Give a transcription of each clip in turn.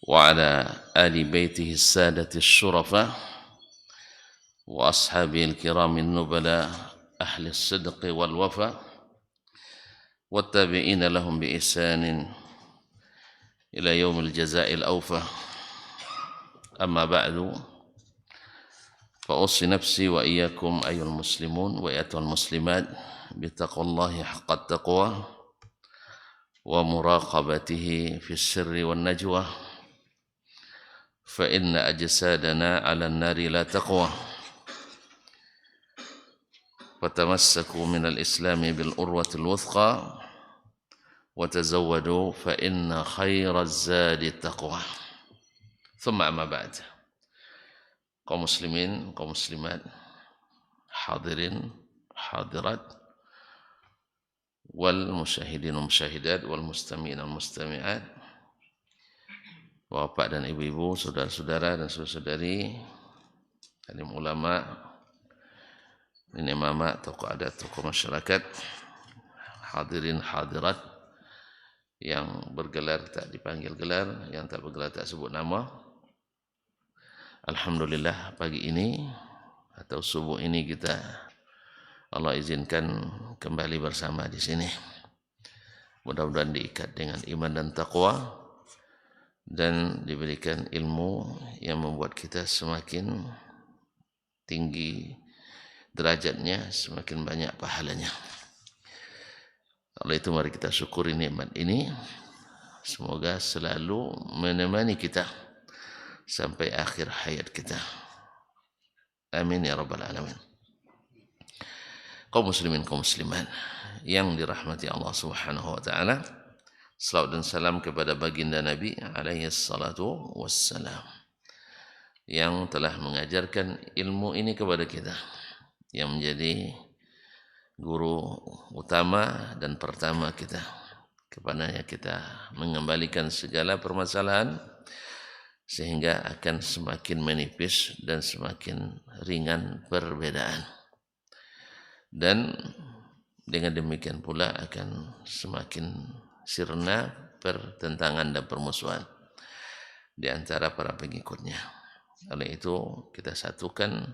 وعلى آل بيته السادة الشرفاء وأصحابه الكرام النبلاء أهل الصدق والوفاء والتابعين لهم بإحسان إلى يوم الجزاء الأوفى. أما بعد، فأوصي نفسي وإياكم أيها المسلمون وأيتها المسلمات بتقوى الله حق التقوى ومراقبته في السر والنجوى، فإن أجسادنا على النار لا تقوى. فتمسكوا من الإسلام بالأروة الوثقى وتزودوا فإن خير الزاد التقوى. ثم أما بعد، kaum muslimin, kaum muslimat, hadirin, hadirat, wal musyahidin wal musyahidat, wal mustami'in wal mustami'at, bapak dan ibu-ibu, saudara-saudara dan saudari, alim ulama, nenek mama, tokoh adat, tokoh masyarakat, hadirin hadirat yang bergelar tak dipanggil gelar, yang tak bergelar tak sebut nama. Alhamdulillah, pagi ini atau subuh ini kita Allah izinkan kembali bersama di sini. Mudah-mudahan diikat dengan iman dan takwa dan diberikan ilmu yang membuat kita semakin tinggi derajatnya, semakin banyak pahalanya. Oleh itu mari kita syukuri nikmat ini. Semoga selalu menemani kita sampai akhir hayat kita. Amin ya rabbal alamin. Kaum muslimin, kaum muslimat yang dirahmati Allah Subhanahu wa taala, selawat dan salam kepada baginda Nabi alaihi salatu wassalam yang telah mengajarkan ilmu ini kepada kita, yang menjadi guru utama dan pertama kita. Kepadanya kita mengembalikan segala permasalahan sehingga akan semakin menipis dan semakin ringan perbedaan. Dan dengan demikian pula akan semakin sirna pertentangan dan permusuhan di antara para pengikutnya. Oleh itu kita satukan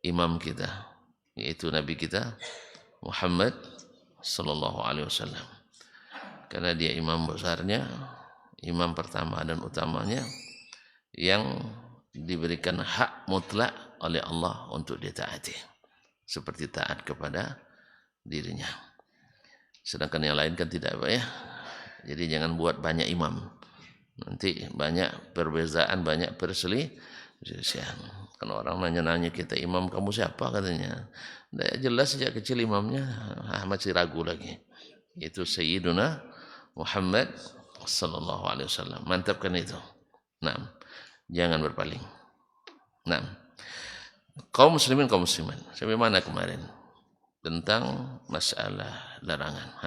imam kita, yaitu Nabi kita Muhammad sallallahu alaihi wasallam. Karena dia imam besarnya, imam pertama dan utamanya, yang diberikan hak mutlak oleh Allah untuk ditaati, seperti taat kepada dirinya. Sedangkan yang lain kan tidak, Pak ya. Jadi jangan buat banyak imam, nanti banyak perbezaan, banyak perselisihan. Kan orang nanya-nanya kita, imam kamu siapa, katanya. Tidak jelas sejak kecil imamnya, masih ragu lagi. Itu Sayyiduna Muhammad sallallahu alaihi wasallam. Mantapkan itu. Nah, jangan berpaling. Nah, kaum muslimin, kaum muslimat, sampai mana kemarin? Tentang masalah larangan,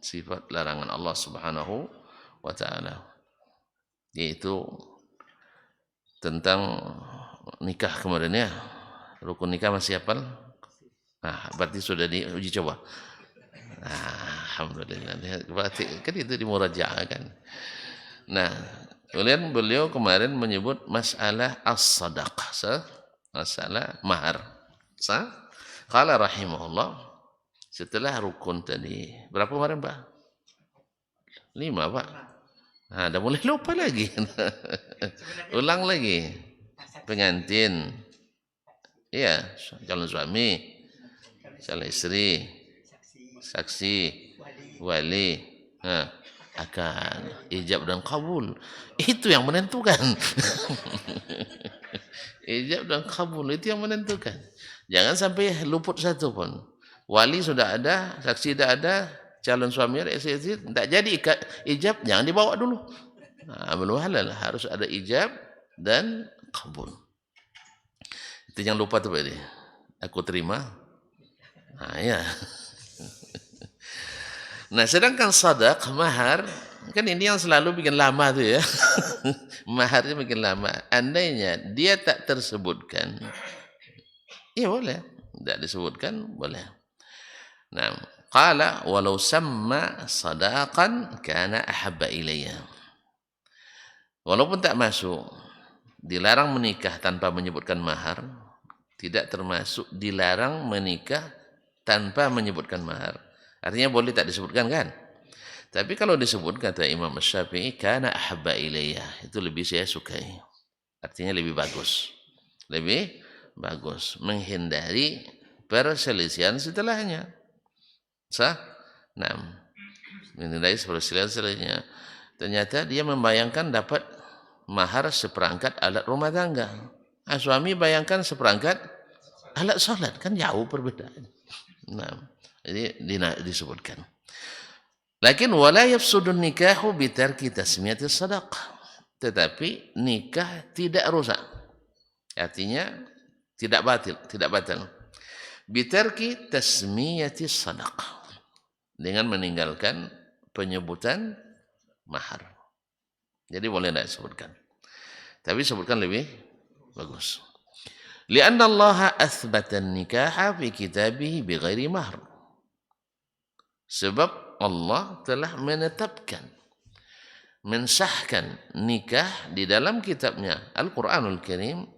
sifat larangan Allah Subhanahu wa taala, yaitu tentang nikah kemarin ya. Rukun nikah masih hafal? Nah, berarti sudah diuji coba. Alhamdulillah. Berarti kan itu dimurajaah kan. Nah, kemudian beliau kemarin menyebut masalah as-sadaqah, masalah mahar. Qala rahimahullah, setelah rukun tadi, berapa kemarin Pak? 5 Pak. Nah, dah mulai lupa lagi. Ulang lagi. Pengantin. Iya, calon suami, calon istri, saksi, wali, akan ijab dan kabul. Itu yang menentukan. Ijab dan kabul itu yang menentukan. Jangan sampai luput satu pun. Wali sudah ada, saksi sudah ada, calon suami ada, istri tidak jadi ijab, jangan dibawa dulu. Belum halal, harus ada ijab dan kabul. Itu jangan lupa tuh Pak. Aku terima. Ya. Nah, sedangkan sadaq, mahar, kan ini yang selalu bikin lama tuh ya. Maharnya bikin lama. Andainya dia tak tersebutkan, ya boleh. Tidak disebutkan, boleh. Nah, qala walau samma sadaqan kana ahabba ilayya. Walaupun tak masuk, dilarang menikah tanpa menyebutkan mahar, tidak termasuk dilarang menikah tanpa menyebutkan mahar. Artinya boleh tak disebutkan kan? Tapi kalau disebut kata Imam Syafi'i, kana ahabba ilayya, itu lebih saya sukai. Artinya lebih bagus. Lebih bagus. Menghindari perselisihan setelahnya. Sah? Nah, menghindari perselisihan setelahnya. Ternyata dia membayangkan dapat mahar seperangkat alat rumah tangga. Suami bayangkan seperangkat alat salat, kan jauh perbedaan. Nah, jadi disebutkan. Lakin wala yafsudun nikahu bitarki tasmiyatis sadaqah. Tetapi nikah tidak rusak. Artinya tidak batal. Bitarki tasmiyatis sadaqah. Dengan meninggalkan penyebutan mahar. Jadi boleh tidak disebutkan. Tapi sebutkan lebih bagus. Lianna Allah athbata nikaha fi kitabihi bighairi mahr. Sebab Allah telah menetapkan, mensahkan nikah di dalam kitabnya Al-Quranul Karim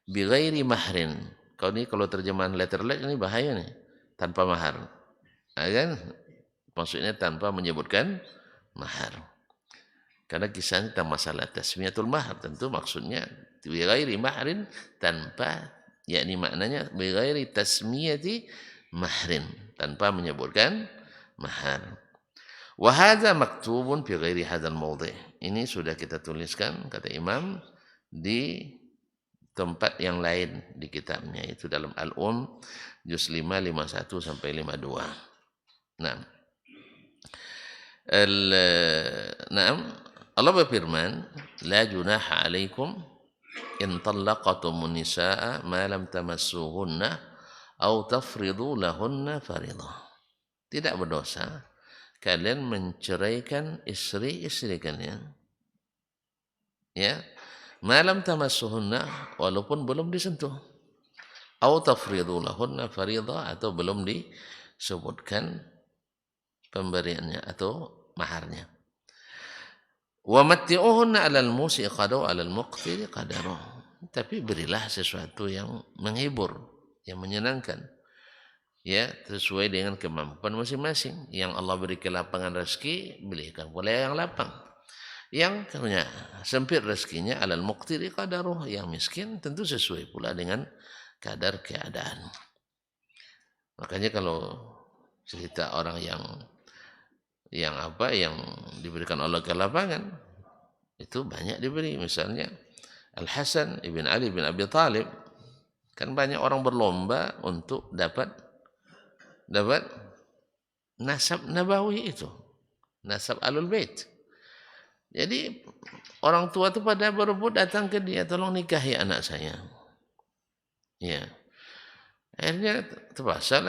bighairi mahrin. Kalau terjemahan letterless ini bahaya nih, tanpa mahar. Kan? Maksudnya tanpa menyebutkan mahar. Karena kisahnya tentang masalah tasmiyatul mahar, tentu maksudnya bighairi mahrin, tanpa, yakni maknanya bighairi tasmiyati mahrin, tanpa menyebutkan mahar. Wa hadza maktubun fi ghairi hadzal mawdi'. Ini sudah kita tuliskan kata Imam di tempat yang lain di kitabnya, itu dalam Al-Um juz 5 51 sampai 52. Nah, Allah berfirman, la junaha 'alaikum in talaqtumun nisaa ma lam tamassuhunna aw tafridu lahunna faridah. Tidak berdosa kalian menceraikan istri-istri kalian, ya, malam tamassuhunna, walaupun belum disentuh, au tafridu lahunna faridah, atau belum disebutkan pemberiannya atau maharnya. Wa matti'uhunna 'alal musi'i qadaru 'alal muqtiri qadaru. Tapi berilah sesuatu yang menghibur, yang menyenangkan, ya, sesuai dengan kemampuan masing-masing. Yang Allah beri kelapangan rezeki, belikan pula yang lapang. Yang punya sempit rezekinya, alal muqtiri qadaruh, yang miskin tentu sesuai pula dengan kadar keadaan. Makanya kalau cerita orang yang diberikan Allah kelapangan, itu banyak diberi. Misalnya Al-Hasan ibn Ali bin Abi Thalib, kan banyak orang berlomba untuk dapat nasab nabawi itu, nasab alul bait. Jadi orang tua itu pada berebut datang ke dia, tolong nikahi anak saya. Ya, akhirnya terpaksa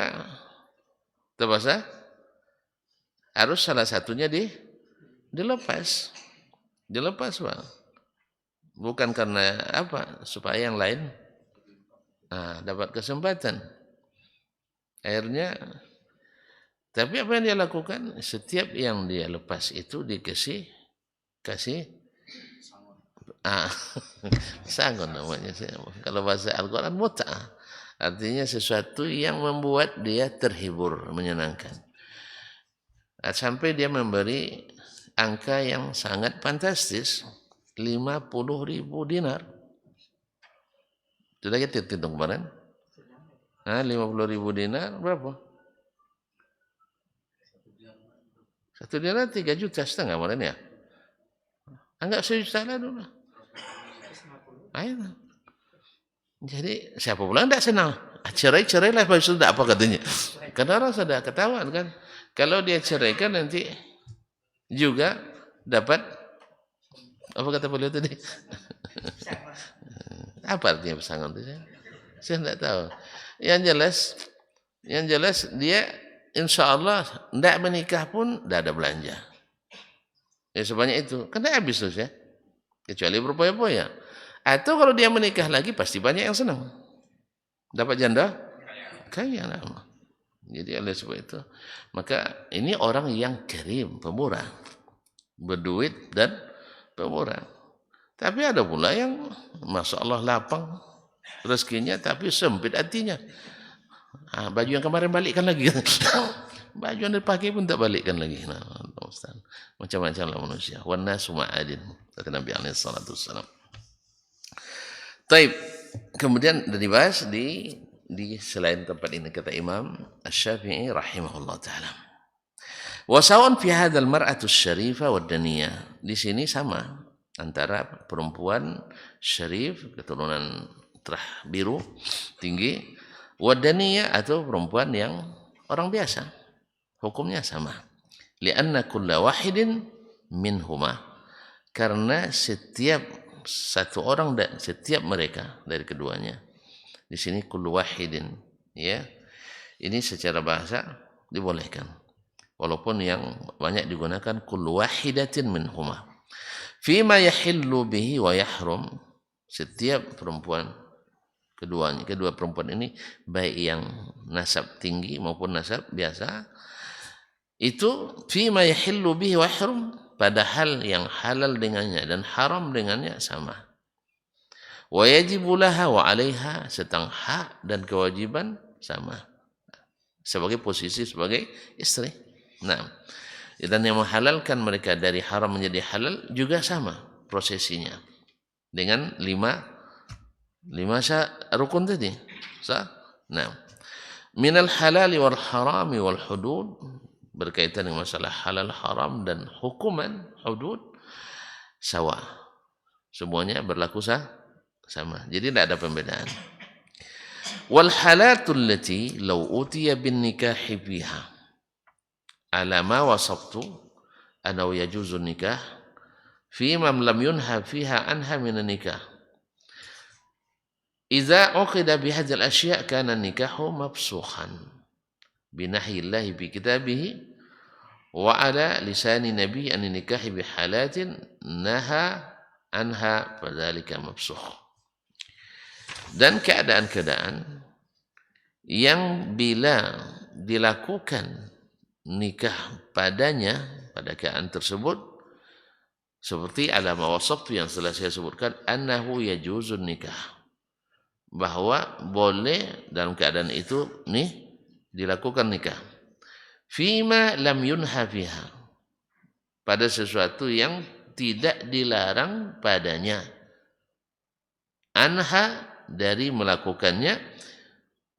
harus salah satunya dilepas, Pak. Bukan karena apa, supaya yang lain dapat kesempatan. Akhirnya, tapi apa yang dia lakukan? Setiap yang dia lepas itu dikasih sangon namanya. Kalau bahasa Al-Quran mut'ah, artinya sesuatu yang membuat dia terhibur, menyenangkan. Sampai dia memberi angka yang sangat fantastis, 50.000 dinar. Sudah kita hitung kemarin? 50.000 dinar berapa? 1 dinar 3,5 juta kemarin ya? Anggap 1 juta lah dulu. Ayo. Jadi siapa pula tidak senang? Cerai lah, sudah apa katanya? Karena orang sudah ketahuan kan. Kalau dia ceraikan nanti juga dapat, apa kata beliau tadi? Apa artinya pesangon itu? Saya tidak tahu. Yang jelas dia insya Allah tidak menikah pun tidak ada belanja. Ya sebanyak itu. Kan tidak habis terus ya. Kecuali berpoya-poya. Atau kalau dia menikah lagi pasti banyak yang senang. Dapat janda? Kaya nama. Jadi oleh sebab itu. Maka ini orang yang karim, pemurah. Berduit dan pemurah. Tapi ada pula yang Masya Allah lapang rezekinya tapi sempit hatinya. Baju yang kemarin balikkan lagi. Baju yang dipakai pun tak balikkan lagi. Nah, macam-macam lah manusia. Wan nasu ma'adin. Kata Nabi alaihi salatu wassalam. Taib. Kemudian dibahas di selain tempat ini kata Imam Asy-Syafi'i rahimahullah taala. Wa sawan fi hadzal mar'atu syarifah wad daniyah. Di sini sama antara perempuan syarif keturunan terah biru tinggi wad daniyah atau perempuan yang orang biasa. Hukumnya sama. Lianna kulla wahidin minhuma. Karena setiap satu orang dan setiap mereka dari keduanya. Di sini kullu wahidin, ya. Ini secara bahasa dibolehkan. Walaupun yang banyak digunakan kullu wahidatin minhuma. Fima yahillu bihi wa yahrum. Setiap perempuan kedua perempuan ini baik yang nasab tinggi maupun nasab biasa itu fima yahillu bihi wa yahrum, padahal yang halal dengannya dan haram dengannya sama. Wa yajibu laha wa 'alaiha, tentang hak dan kewajiban sama. Sebagai posisi sebagai istri. Nah, dan yang menghalalkan mereka dari haram menjadi halal juga sama prosesinya. Dengan lima rukun tadi. Nah, minal halali wal harami wal hudud, berkaitan dengan masalah halal haram dan hukuman hudud sama. Semuanya berlaku sama. Jadi tidak ada pembedaan. Wal halatul lati law utiya bin nikahi fiha ala ma wasabtu annahu yajuzu nikah fi man lam yunha fiha anha min nikah. Idza uqida bi hadzal asya' kana nikahu mafsukhan بنحي الله بكتابه وعلى لسان نبي أن النكاح بحالات نهى عنها فذلك مفسوخ. Dan keadaan-keadaan yang bila dilakukan nikah padanya pada keadaan tersebut seperti alama wasabtu yang telah saya sebutkan annahu yajuzun nikah, bahwa boleh dalam keadaan itu dilakukan nikah. Fima lam yunha fiha, pada sesuatu yang tidak dilarang padanya. Anha, dari melakukannya,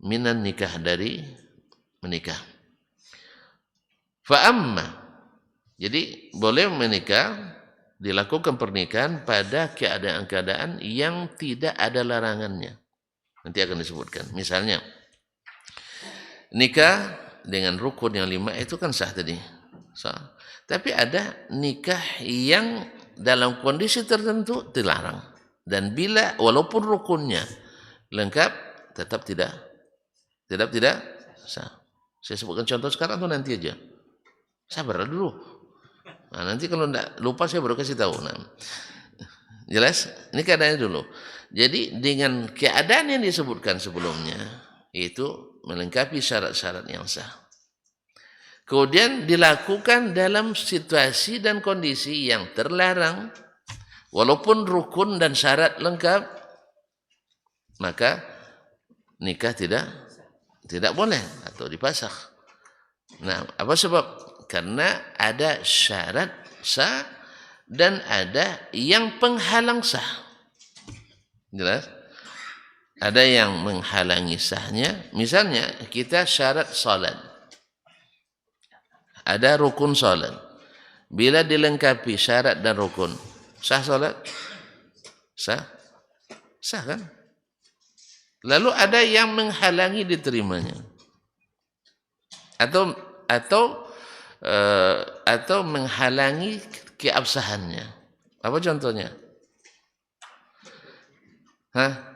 minan nikah, dari menikah. Fa amma, jadi boleh menikah, dilakukan pernikahan pada keadaan-keadaan yang tidak ada larangannya. Nanti akan disebutkan. Misalnya nikah dengan rukun yang 5 itu kan sah tadi. Sah. Tapi ada nikah yang dalam kondisi tertentu dilarang. Dan bila walaupun rukunnya lengkap tetap tidak sah. Saya sebutkan contoh sekarang atau nanti aja. Sabar dulu. Nah, nanti kalau tidak lupa saya baru kasih tahu. Nah, jelas? Ini keadaannya dulu. Jadi dengan keadaan yang disebutkan sebelumnya itu melengkapi syarat-syarat yang sah. Kemudian dilakukan dalam situasi dan kondisi yang terlarang, walaupun rukun dan syarat lengkap, maka nikah tidak boleh atau dipasakh. Nah, apa sebab? Karena ada syarat sah dan ada yang penghalang sah. Jelas? Ada yang menghalangi sahnya. Misalnya kita syarat salat. Ada rukun salat. Bila dilengkapi syarat dan rukun, sah salat? Sah? Sah kan? Lalu ada yang menghalangi diterimanya. Atau menghalangi keabsahannya. Apa contohnya?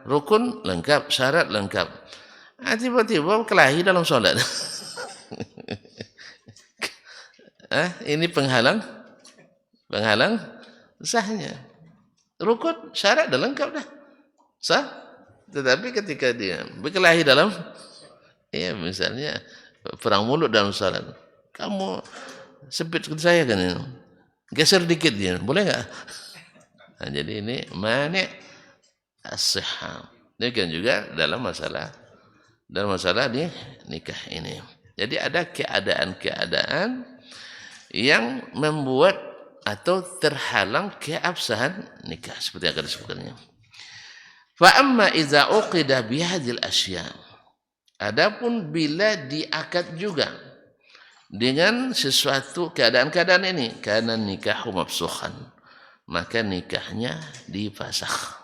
Rukun lengkap, syarat lengkap. Tiba-tiba kelahi dalam solat. Ini penghalang sahnya. Rukun, syarat dah lengkap dah. Sah. Tetapi ketika dia berkelahi dalam, misalnya perang mulut dalam solat. Kamu sepit ke saya kan ini. Geser dikit dia, boleh enggak? Nah, jadi ini mani' as-sihah. Demikian juga dalam masalah di nikah ini. Jadi ada keadaan-keadaan yang membuat atau terhalang keabsahan nikah seperti yang akan disebutkannya. Fa amma idza uqida bihadhil asya. Adapun bila diakad juga dengan sesuatu keadaan-keadaan ini, karena nikahu mafsukhan, maka nikahnya difasakh.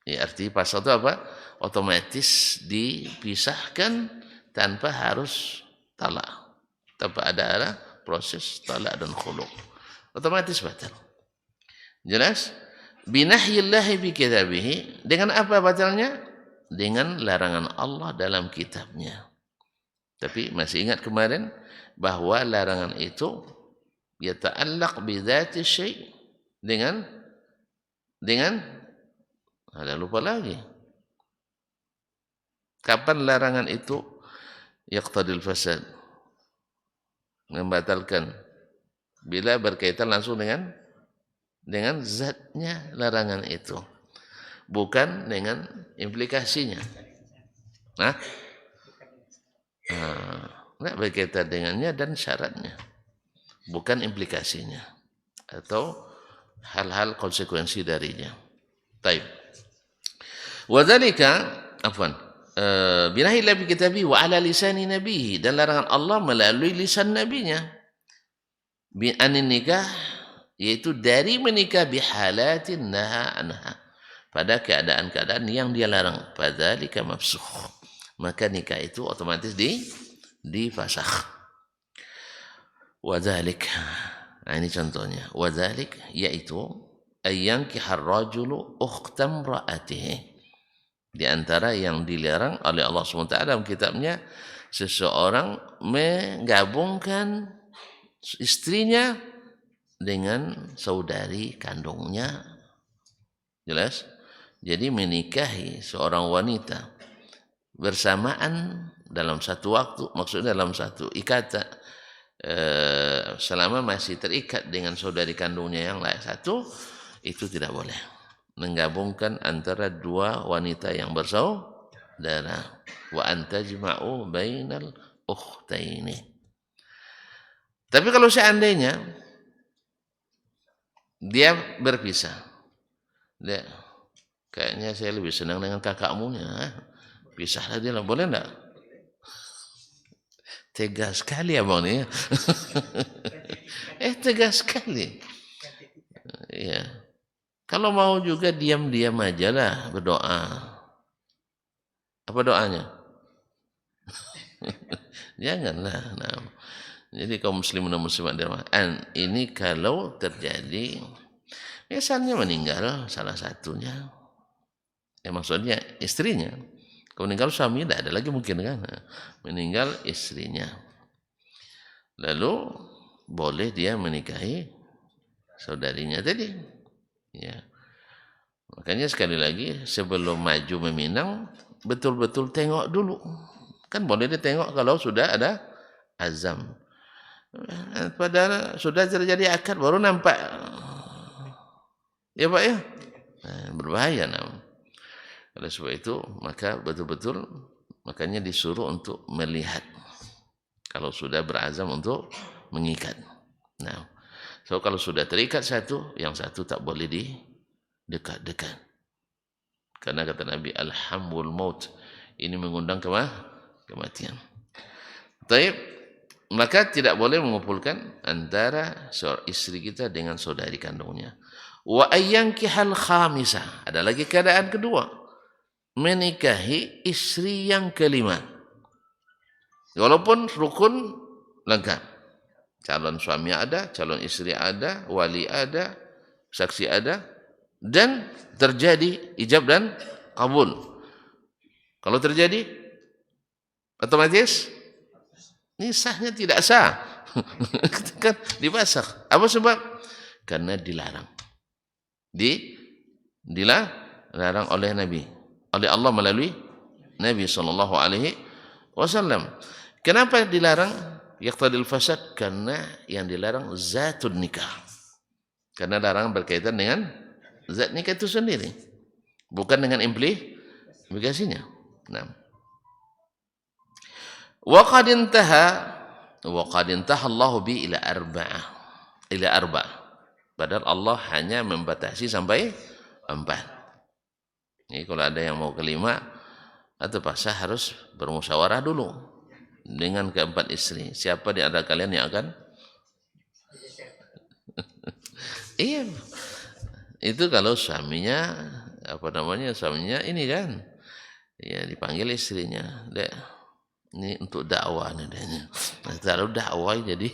Ya, arti fasakh itu apa? Otomatis dipisahkan tanpa harus talak, tanpa ada proses talak dan khulu, otomatis batal. Jelas? Binahyillahi bi kitabihi, dengan apa batalnya? Dengan larangan Allah dalam kitabnya. Tapi masih ingat kemarin bahwa larangan itu yata'allaq bi dzati syai' dengan ada lupa lagi. Kapan larangan itu yaqtadil fasad, membatalkan, bila berkaitan langsung dengan zatnya larangan itu, bukan dengan implikasinya. Nah, berkaitan dengannya dan syaratnya, bukan implikasinya atau hal-hal konsekuensi darinya. Taib. Wadzalika binahi la bi kitabi wa ala lisani nabihi, dan larangan Allah melalui lisan nabinya. Bi anin nikah, yaitu dari menikah, bihalatin naha anha, pada keadaan-keadaan yang dia larang. Fadzalika mafsukh, maka nikah itu otomatis difasakh. Wadzalik, nah ini contohnya. Wadzalik yaitu ayyankihar rajulu ukhtam ra'atihi, di antara yang dilarang oleh Allah SWT dalam kitabnya, seseorang menggabungkan istrinya dengan saudari kandungnya. Jelas? Jadi menikahi seorang wanita bersamaan dalam satu waktu, maksudnya dalam satu ikatan, selama masih terikat dengan saudari kandungnya yang lain satu, itu tidak boleh menggabungkan antara dua wanita yang bersaudara. Wa antajma'u bainal ukhtaini. Tapi kalau seandainya dia berpisah, dia kayaknya saya lebih senang dengan kakakmu ya, pisahlah dia lah, boleh enggak? Tegas sekali abang ni. Tegas sekali. Ya. Kalau mau juga diam-diam aja lah berdoa. Apa doanya? Janganlah. Nah. Jadi kaum muslimin dan muslimat ini kalau terjadi, misalnya meninggal salah satunya, maksudnya istrinya. Kalau meninggal suami tidak ada lagi mungkin kan, meninggal istrinya, lalu boleh dia menikahi saudarinya tadi. Ya. Makanya sekali lagi sebelum maju meminang betul-betul tengok dulu. Kan boleh dia tengok kalau sudah ada azam. Padahal sudah terjadi akad baru nampak. Ya Pak ya? Berbahaya namanya. Oleh sebab itu maka betul-betul makanya disuruh untuk melihat kalau sudah berazam untuk mengikat. Nah, so kalau sudah terikat satu, yang satu tak boleh dekat-dekat. Karena kata Nabi, alhamul maut, ini mengundang kematian. Taib, maka tidak boleh mengumpulkan antara istri kita dengan saudari kandungnya. Wa ayyankihal khamisah, ada lagi keadaan kedua, menikahi istri yang kelima. Walaupun rukun lengkap. Calon suami ada, calon istri ada, wali ada, saksi ada, dan terjadi ijab dan kabul. Kalau terjadi, otomatis nisahnya tidak sah. Kan difasakh. Apa sebab? Karena dilarang. Dilarang oleh Nabi, oleh Allah melalui Nabi SAW. Kenapa dilarang? Yaqtadil fasad, karena yang dilarang zatun nikah. Karena larangan berkaitan dengan Zat nikah itu sendiri, bukan dengan implikasinya. Nah, wa qad intaha Allah bi ila arba'ah. Padahal Allah hanya membatasi sampai 4. Ini kalau ada yang mau kelima, atau pasah harus bermusyawarah dulu dengan keempat istri. Siapa di antara kalian yang akan? Iya. Itu kalau suaminya suaminya ini kan. Ya dipanggil istrinya. Dek, ini untuk dakwah nih dehnya. Nah, taruh dakwah jadi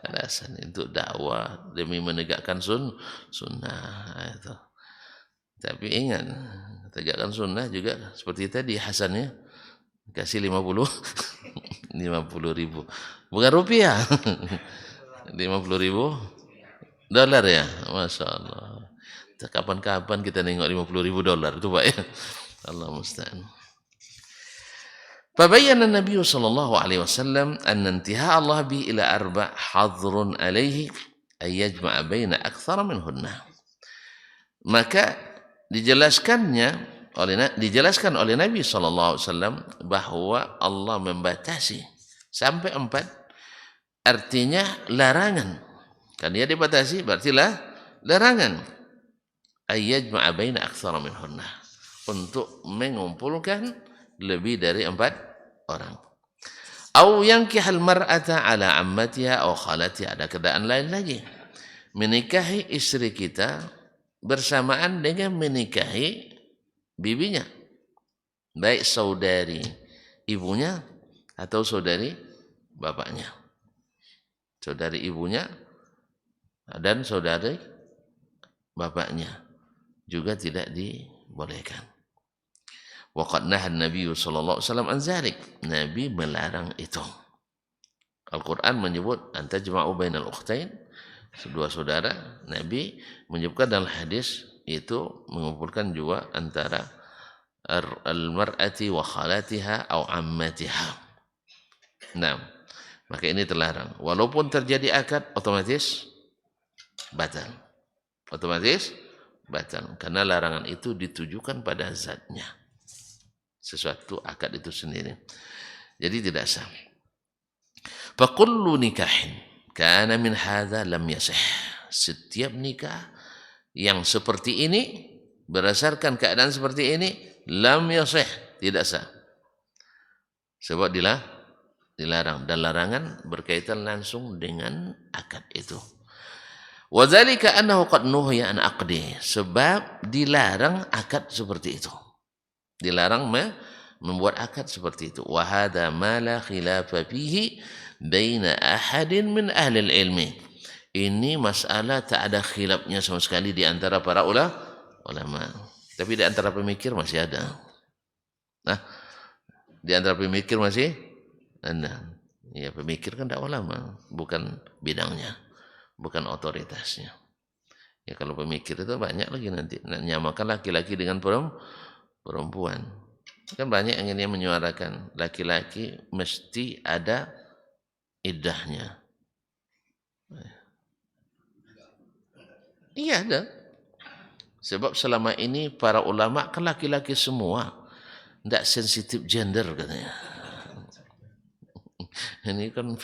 alasan untuk dakwah demi menegakkan sunnah itu. Tapi ingat, tegakkan sunnah juga seperti tadi Hasannya kasih 50 ribu, bukan rupiah. 50 ribu dolar ya, Masya Allah. Kapan-kapan kita nengok 50 ribu dolar itu Pak ya. Allah musta'an. فبين النبي صلى الله عليه وسلم أن انتهاء الله به إلى 4 حظر عليه أن يجمع بين أكثر منهن. Maka dijelaskan oleh Nabi SAW bahwa Allah membatasi sampai 4, artinya larangan. Kan dia dibatasi berarti larangan. Ayyajma'a baina aktsara minhunna, untuk mengumpulkan lebih dari 4 orang. Au yankihal mar'ata ala ammatiha au khalatiha, ada keadaan lain lagi. Menikahi istri kita bersamaan dengan menikahi bibinya, baik saudari ibunya atau saudari bapaknya. Saudari ibunya dan saudari bapaknya juga tidak dibolehkan. Waqad nahan Nabi sallallahu alaihi wasallam an zalik. Nabi melarang itu. Al-Qur'an menyebut anta jama'u bainal ukhtain, dua saudara. Nabi menyebutkan dalam hadis itu mengumpulkan juga antara al-mar'ati wa khalatiha au ammatiha. Nah, maka ini terlarang. Walaupun terjadi akad otomatis batal. Karena larangan itu ditujukan pada zatnya. Sesuatu akad itu sendiri. Jadi tidak sah. Fakullu nikahin kana min hadza lam yasih. Setiap nikah yang seperti ini, berdasarkan keadaan seperti ini, lam yasih, tidak sah. Sebab dilarang, dan larangan berkaitan langsung dengan akad itu. Wa dzalika annahu qad nuhiya an aqdi, sebab dilarang akad seperti itu. Dilarang membuat akad seperti itu. Wa hadza ma la khilafa fihi baina ahadin min ahli ilmi. Ini masalah tak ada khilafnya sama sekali di antara para ulama. Tapi di antara pemikir masih ada. Nah, di antara pemikir masih ada. Ya, pemikir kan tak ulama, bukan bidangnya, bukan otoritasnya. Ya, kalau pemikir itu banyak lagi nanti nyamakan laki-laki dengan perempuan. Kan banyak yang ini menyuarakan laki-laki mesti ada iddahnya. Iya ada. Sebab selama ini para ulama kan laki-laki semua, tidak sensitif gender katanya. Ini kan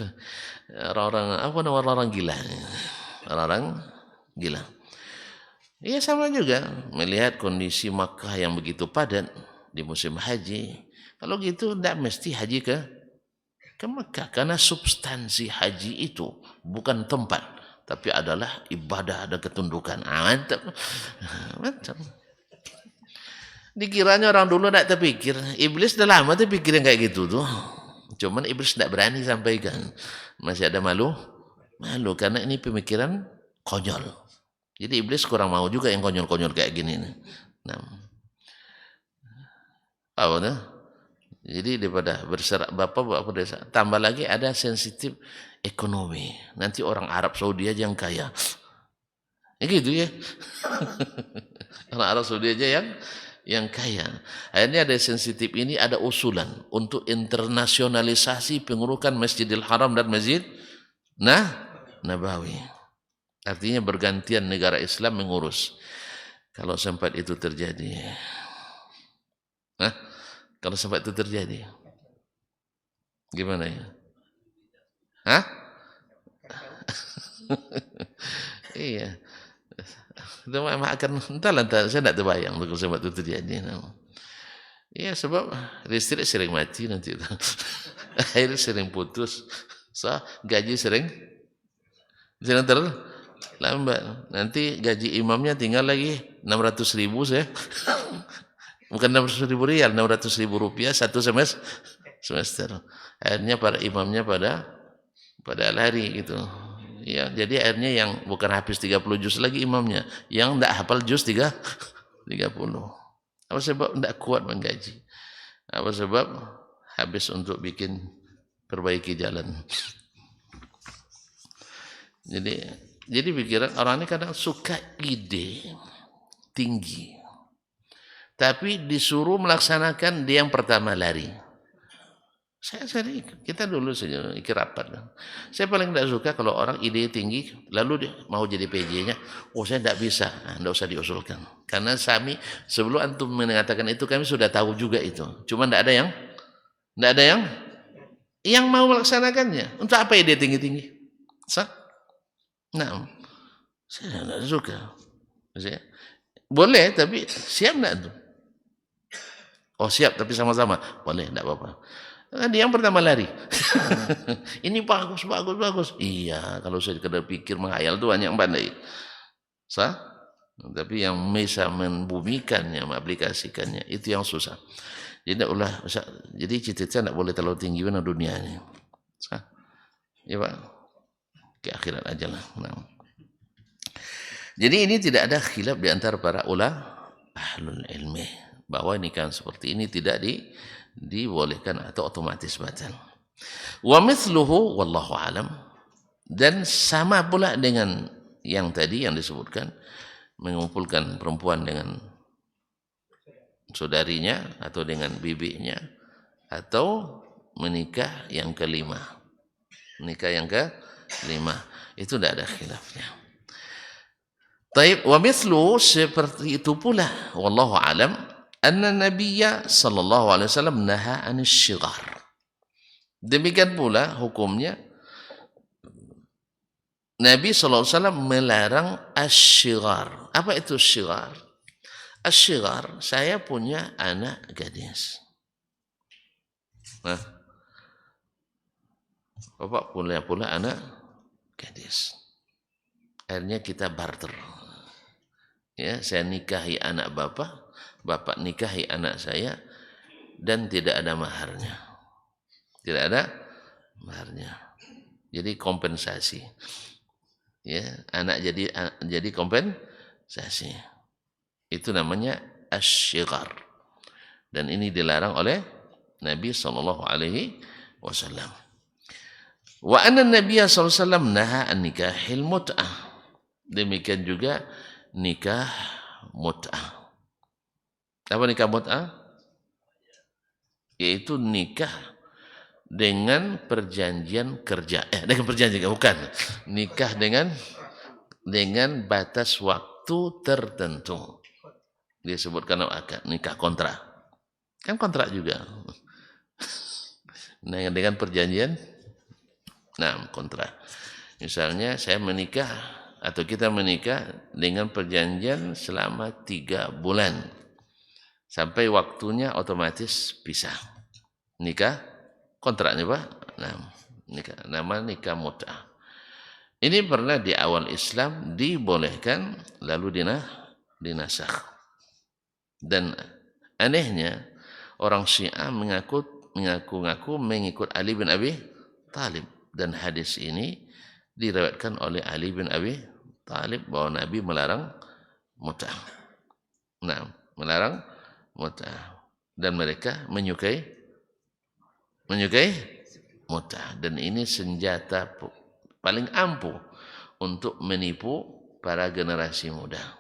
orang gila. Orang gila. Iya sama juga melihat kondisi Makkah yang begitu padat di musim haji. Kalau gitu tidak mesti haji ke Makkah, karena substansi haji itu bukan tempat, tapi adalah ibadah, ada ketundukan. Mantap. Dikiranya orang dulu tidak terpikir. Iblis dah lama terpikir yang kayak gitu tuh. Cuman iblis tidak berani sampaikan. Masih ada malu karena ini pemikiran konyol. Jadi iblis kurang mau juga yang konyol-konyol kayak gini. Nah, jadi daripada berserak bapak desa, tambah lagi ada sensitif ekonomi. Nanti orang Arab Saudi aja yang kaya. Ya gitu ya. Orang Arab Saudi aja yang kaya. Akhirnya ada sensitif ini, ada usulan untuk internasionalisasi pengurukan Masjidil Haram dan Masjid Nabawi. Artinya bergantian negara Islam mengurus. Kalau sempat itu terjadi. Hah? Kalau sempat itu terjadi. Gimana ya? Hah? Iya. Itu akan entahlah, saya tidak terbayang kalau sempat itu terjadi. Iya, sebab listrik sering mati nanti itu. Air sering putus. So, gaji sering terlambat. Nanti gaji imamnya tinggal lagi 600.000 saya. Bukan 600.000 rial, 600.000 rupiah satu semester. Akhirnya para imamnya pada lari gitu. Ya, jadi akhirnya yang bukan habis 30 juz lagi imamnya, yang tidak hafal juz 30. Apa sebab tidak kuat menggaji? Apa sebab habis untuk bikin perbaiki jalan. Jadi pikiran orang ini kadang suka ide tinggi, tapi disuruh melaksanakan dia yang pertama lari. Kita dulu saja ikut rapat. Saya paling tidak suka kalau orang ide tinggi lalu dia mau jadi PJ-nya. Oh, saya tidak bisa. Tidak usah diusulkan. Karena sebelum antum mengatakan itu kami sudah tahu juga itu. Cuma tidak ada yang mau melaksanakannya. Untuk apa ide tinggi-tinggi? Nah, saya tidak suka. Boleh, tapi siap tidak tuh? Oh, siap, tapi sama-sama. Boleh, tidak apa-apa. Dia yang pertama lari. Ini bagus. Iya, kalau saya sekedar pikir menghayal itu banyak yang pandai. Tapi yang bisa membumikannya, mengaplikasikannya, itu yang susah. Jadi cita-cita tidak boleh terlalu tinggi pada dunia ini. Ya Pak, ke akhirat aja lah. Nah. Jadi ini tidak ada khilaf di antara para ulama ahlul ilmi bahwa nikah seperti ini tidak dibolehkan atau otomatis batal. Wa mithluhu wallahu alam, dan sama pula dengan yang tadi yang disebutkan, mengumpulkan perempuan dengan saudarinya atau dengan bibinya, atau menikah yang kelima. Menikah yang kelima itu tidak ada khilafnya. Taib, wa mithlu, seperti itu pula wallahu alam, anna nabiyya sallallahu alaihi wasallam naha anis syighar. Demikian pula hukumnya Nabi sallallahu alaihi wasallam melarang asy-syighar. Apa itu syighar? Asy-syighar, saya punya anak gadis. Nah, Bapak punya pula anak gadis. Akhirnya kita barter. Ya, saya nikahi anak bapak nikahi anak saya, dan tidak ada maharnya. Tidak ada maharnya. Jadi kompensasi. Ya, anak jadi kompensasi. Itu namanya asy-syighar. Dan ini dilarang oleh Nabi sallallahu alaihi wasallam. Wa anna Nabiy sallallahu alaihi wasallam naha an nikahil mut'ah. Demikian juga nikah mut'ah. Apa nikah mut'ah? Yaitu nikah dengan perjanjian kerja. Dengan perjanjian bukan. Nikah dengan batas waktu tertentu. Disebutkan nikah kontrak. Kan kontrak juga. Dengan perjanjian. Nah, kontrak. Misalnya saya menikah atau kita menikah dengan perjanjian selama 3 bulan. Sampai waktunya otomatis pisah. Nikah kontraknya Pak. Nah, nikah mut'ah. Ini pernah di awal Islam dibolehkan lalu dinasakh. Dan anehnya orang Syiah mengaku-ngaku mengikut Ali bin Abi Thalib, dan hadis ini diriwayatkan oleh Ali bin Abi Thalib bahwa Nabi melarang mut'ah. Nah, melarang mut'ah, dan mereka menyukai mut'ah, dan ini senjata paling ampuh untuk menipu para generasi muda.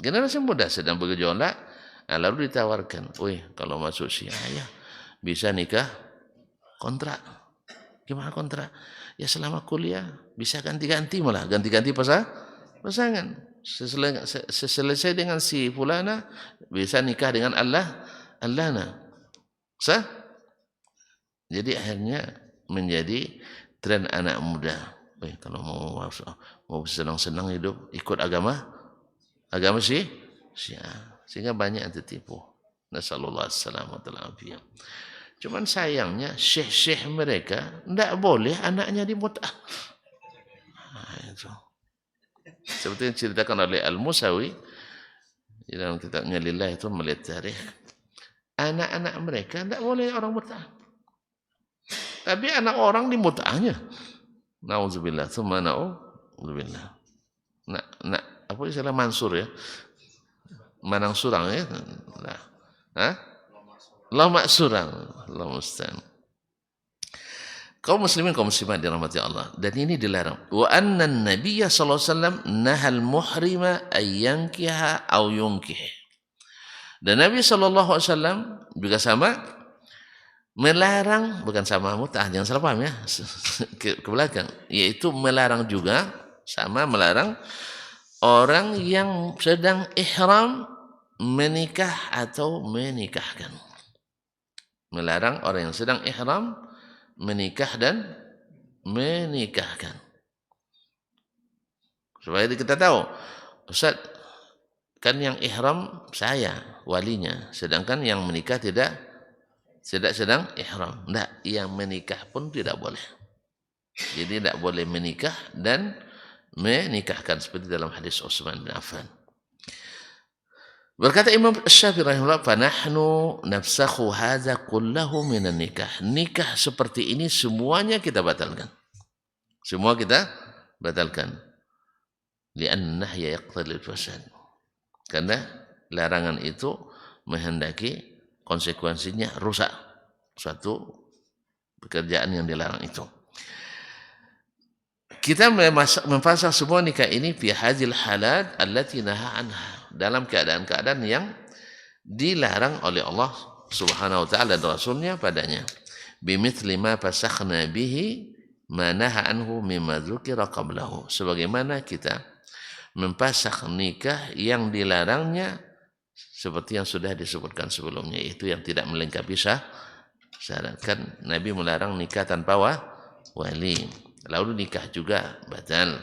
Generasi muda sedang bergejolak, lalu ditawarkan, kalau masuk Syiah ya bisa nikah kontrak. Gimana kontrak? Ya selama kuliah bisa ganti-ganti, malah ganti-ganti pasangan. Selesai dengan si fulana bisa nikah dengan Allana. Sah? Jadi akhirnya menjadi tren anak muda. Kalau mau senang-senang hidup ikut agama Syiah. Sehingga banyak yang tertipu. Nasallallahu alaihi wasallam. Cuman sayangnya syekh-syekh mereka tidak boleh anaknya dimut'ah. Itu. Seperti yang diceritakan oleh Al-Musawi di dalam kitabnya Lillah itu melihat tarikh. Anak-anak mereka tidak boleh orang mut'ah. Tapi anak orang dimut'ahnya. Nauzubillah, tsumma na'udzubillah. Apa istilah Mansur ya? Manang surang ya. Nah. Hah? Lama surang. Allah musta'an. Kaum muslimin kaum muslimat dirahmati Allah, dan ini dilarang. Wa anna an-nabiyya sallallahu alaihi wasallam nahal muhrima ayyankiha aw yunkih. Dan Nabi sallallahu alaihi wasallam juga sama melarang, bukan sama mut'ah, jangan salah paham ya, ke belakang, yaitu melarang juga, sama melarang orang yang sedang ihram menikah atau menikahkan. Melarang orang yang sedang ihram menikah dan menikahkan. Supaya kita tahu, Ustaz, kan yang ihram saya walinya, sedangkan yang menikah tidak sedang ihram. Tidak, yang menikah pun tidak boleh. Jadi tidak boleh menikah dan menikahkan seperti dalam hadis Utsman bin Affan. Berkata Imam Syafi'i rahimahullah, "Fanahnu nafsakhu hadza kullahu minan nikah." Nikah seperti ini semuanya kita batalkan. Semua kita batalkan. Li'anna nahya yaqtadil fasad. Karena larangan itu menghendaki konsekuensinya rusak suatu pekerjaan yang dilarang itu. Kita memfasah semua nikah ini fi hadzal halat allati naha anha, dalam keadaan-keadaan yang dilarang oleh Allah Subhanahu wa taala dan Rasulnya padanya. Bimithli ma fasakhna bihi ma naha anhu mimma dzukira qablahu. Sebagaimana kita mempasakh nikah yang dilarangnya seperti yang sudah disebutkan sebelumnya, itu yang tidak melengkapi syarat. Kan Nabi melarang nikah tanpa wali. Lalu nikah juga batal.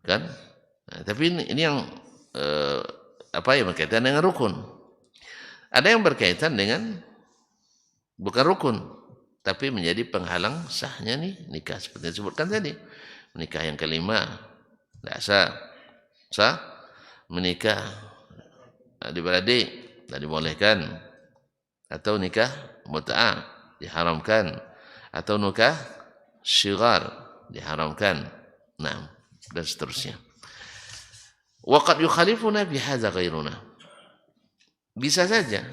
Kan? Nah, tapi ini yang yang berkaitan dengan rukun. Ada yang berkaitan dengan bukan rukun, tapi menjadi penghalang sahnya nikah seperti yang disebutkan tadi. Menikah yang kelima tidak sah. Menikah adik-beradik tidak dibolehkan, atau nikah mut'ah diharamkan, atau nikah syighar diharamkan. Nah, dan seterusnya. Waqad yukhalifuna fi hadza ghairuna. Bisa saja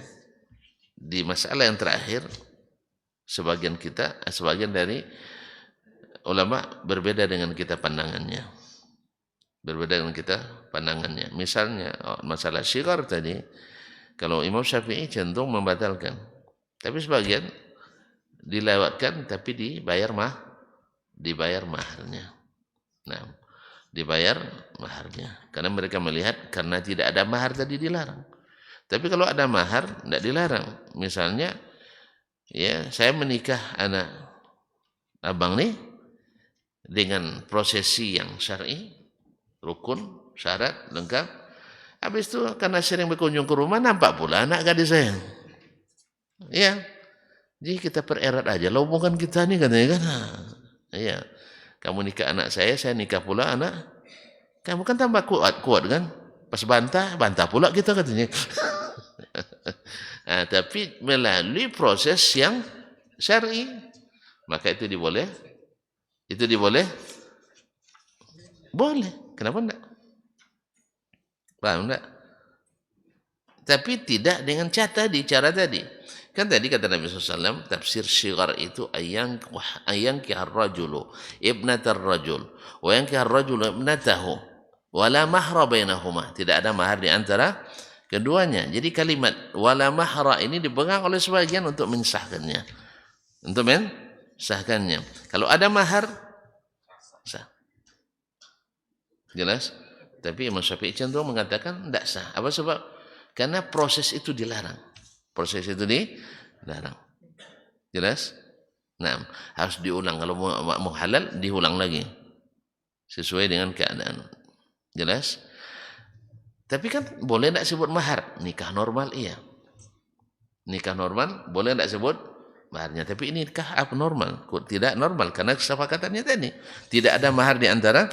di masalah yang terakhir sebagian dari ulama berbeda dengan kita pandangannya. Misalnya masalah syighar tadi, kalau Imam Syafi'i cenderung membatalkan. Tapi sebagian dilewatkan tapi dibayar maharnya. Nah, dibayar maharnya karena mereka melihat karena tidak ada mahar tadi dilarang. Tapi kalau ada mahar tidak dilarang. Misalnya ya, saya menikah anak abang nih dengan prosesi yang syar'i, rukun, syarat lengkap. Habis itu karena sering berkunjung ke rumah nampak pula anak gadis saya. Ya. Jadi kita pererat aja lah hubungan kita nih katanya kan. Iya. Kamu nikah anak saya nikah pula anak. Kamu kan tambah kuat kan? Pas bantah pula kita katanya. Nah, tapi melalui proses yang syar'i, maka itu diboleh. Boleh. Kenapa enggak? Paham enggak? Tapi tidak dengan cara tadi. Kan tadi kata Nabi SAW, tafsir syighar itu ayyankihar rajulu ibnatar rajul wa yankihar rajulu ibnatahu wala mahra bainahuma. Tidak ada mahar di antara keduanya. Jadi kalimat wala mahra ini dipegang oleh sebagian untuk mensahkannya. Kalau ada mahar sah. Jelas? Tapi Imam Syafi'i cenderung mengatakan tidak sah. Apa sebab? Karena proses itu dilarang. Proses itu dilarang. Jelas? Nah, harus diulang. Kalau mau halal, diulang lagi. Sesuai dengan keadaan. Jelas? Tapi kan boleh tidak sebut mahar? Nikah normal iya. Nikah normal boleh tidak sebut maharnya. Tapi ini nikah abnormal. Tidak normal karena kesepakatannya tadi. Tidak ada mahar di antara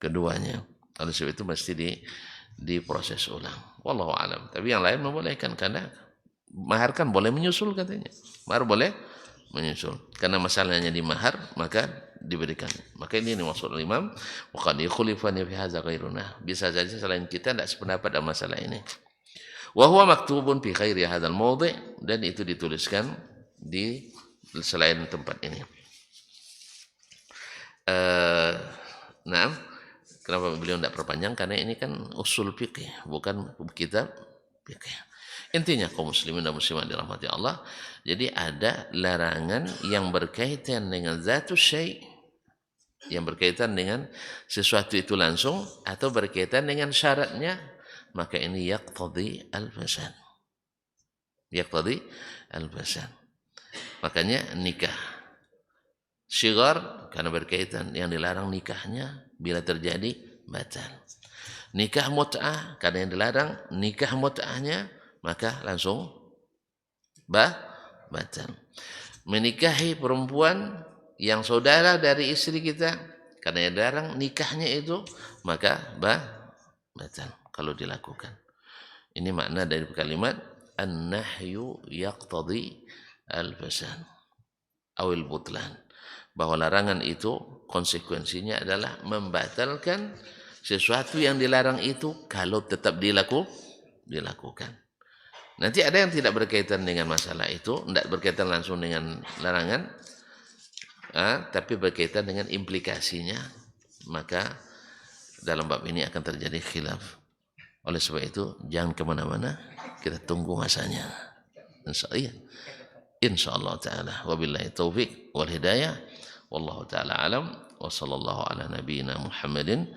keduanya. Oleh sebab itu mesti diproses ulang. Wallahu alam. Tapi yang lain membolehkan karena mahar kan boleh menyusul katanya. Mahar boleh menyusul. Karena masalahnya di mahar maka diberikan. Maka ini maksud Imam wa qad yukhlifani fi hadza ghairuna. Bisa saja selain kita tidak sependapat dalam masalah ini. Wa huwa maktubun fi ghairi hadzal mawdi' dan itu dituliskan di selain tempat ini. Nah, kenapa beliau tidak perpanjang? Karena ini kan usul fikih, bukan kitab fikih. Intinya kaum muslimin dan muslimat dirahmati Allah, jadi ada larangan yang berkaitan dengan zatus syai', yang berkaitan dengan sesuatu itu langsung atau berkaitan dengan syaratnya, maka ini yaqtadi al-fasad. Yaqtadi al-fasad. Makanya nikah syighar karena berkaitan yang dilarang nikahnya bila terjadi batal. Nikah mut'ah karena yang dilarang nikah mut'ahnya maka langsung batal. Menikahi perempuan yang saudara dari istri kita karena yang dilarang nikahnya itu maka batal kalau dilakukan. Ini makna dari kalimat an-nahyu yaqtadi al-fasad awil butlan, bahwa larangan itu konsekuensinya adalah membatalkan sesuatu yang dilarang itu kalau tetap dilakukan. Nanti ada yang tidak berkaitan dengan masalah itu, tidak berkaitan langsung dengan larangan, tapi berkaitan dengan implikasinya, maka dalam bab ini akan terjadi khilaf. Oleh sebab itu jangan kemana-mana, kita tunggu masanya. Insyaallah ta'ala. Wabillahi taufiq wal hidayah. Wallahu ta'ala alam. Wa sallallahu ala nabiyyina Muhammadin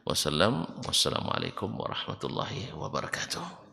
wasallam. Wassalamualaikum warahmatullahi wabarakatuh.